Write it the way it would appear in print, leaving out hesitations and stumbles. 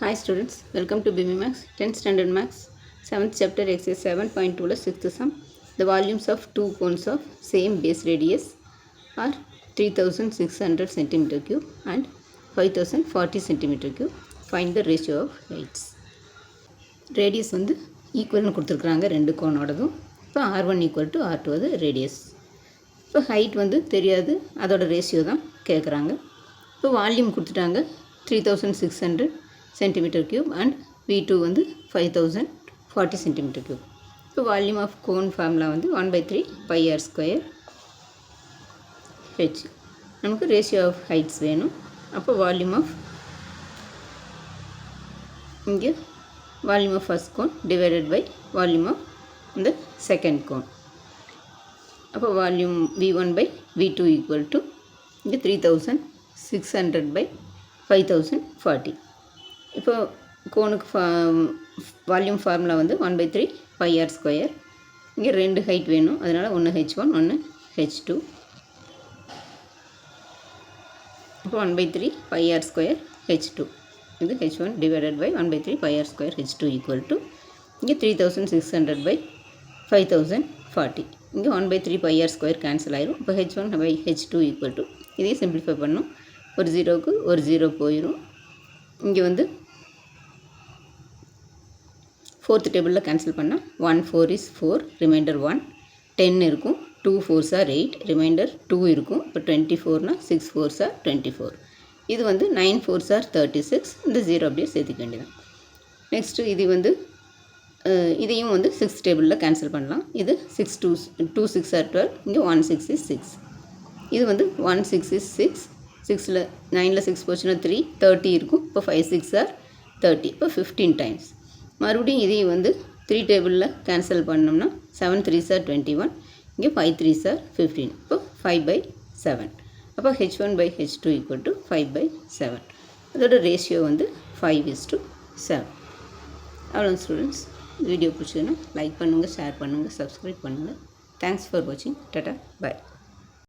Hi students, welcome to BB Max 10th Standard Max 7th chapter exercise 7.2 6th sum. The volumes of two cones of same base radius are 3600 centimeter cube and 5040 centimeter cube. Find the ratio of heights. Radius வந்து ஈக்குவல்னு கொடுத்துருக்குறாங்க ரெண்டு கோனோடதும். இப்போ R1 equal to R2 அது radius. இப்போ height வந்து தெரியாது, அதோட ratio தான் கேட்குறாங்க. இப்போ வால்யூம் கொடுத்துட்டாங்க 3600 centimeter cube and V2 வந்து 5040 centimeter cube. இப்போ வால்யூம் ஆஃப் கோன் ஃபார்முலா வந்து 1/3 pi r square h. நமக்கு ரேஷியோ ஆஃப் ஹைட்ஸ் வேணும். அப்போ வால்யூம் ஆஃப் இங்கே volume of first cone divided by volume of இந்த செகண்ட் கோன். அப்போ வால்யூம் V1 by V2 equal to இங்கே 3600 by 5040. இப்போ கோனுக்கு வால்யூம் ஃபார்முலா வந்து 1/3 pi r square. இங்கே ரெண்டு ஹைட் வேணும், அதனால் ஒன்று h1 ஒன்று h2. இப்போ 1/3 pi r square h2 இது h1 divided by 1/3 pi r square h2 equal to இங்கே 3600 by 5040. இங்கே 1/3 pi r square கேன்சல் ஆயிரும். இப்போ h1 by h2 equal to இதையும் சிம்பிளிஃபை பண்ணும். ஒரு ஜீரோவுக்கு ஒரு ஜீரோ போயிடும். இங்கே வந்து ஃபோர்த் டேபிளில் கேன்சல் பண்ணால் 1 4 is 4 ரிமைண்டர் 1 10 இருக்கும். 2 4s are 8 ரிமைண்டர் 2 இருக்கும். இப்போ 24னா 6 4s are 24. இது வந்து 9 4s are 36. இந்த ஜீரோ அப்படியே சேர்த்துக்க வேண்டியதான். நெக்ஸ்ட்டு இது வந்து இதையும் வந்து 6 டேபிளில் கேன்சல் பண்ணலாம். இது 6 2 6 are 12. இங்கே 1 6 is 6. இது வந்து 1 6 is 6. 6ல் 9ல் 6 போச்சுன்னா 3 30 இருக்கும். இப்போ 5 6 are 30. இப்போ 15 டைம்ஸ். மறுபடியும் இதையும் வந்து 3 டேபிளில் கேன்சல் பண்ணோம்னா 7 3s are 21. இங்கே 5 3s are 15. இப்போ 5/7. அப்போ h1 by h2 equal to 5/7. அதோட ரேஷியோ வந்து 5:7. அவ்வளோ ஸ்டூடெண்ட்ஸ், வீடியோ பிடிச்சதுன்னா லைக் பண்ணுங்கள், ஷேர் பண்ணுங்கள், சப்ஸ்கிரைப் பண்ணுங்கள். தேங்க்ஸ் ஃபார் வாட்சிங். டாடா, பாய்.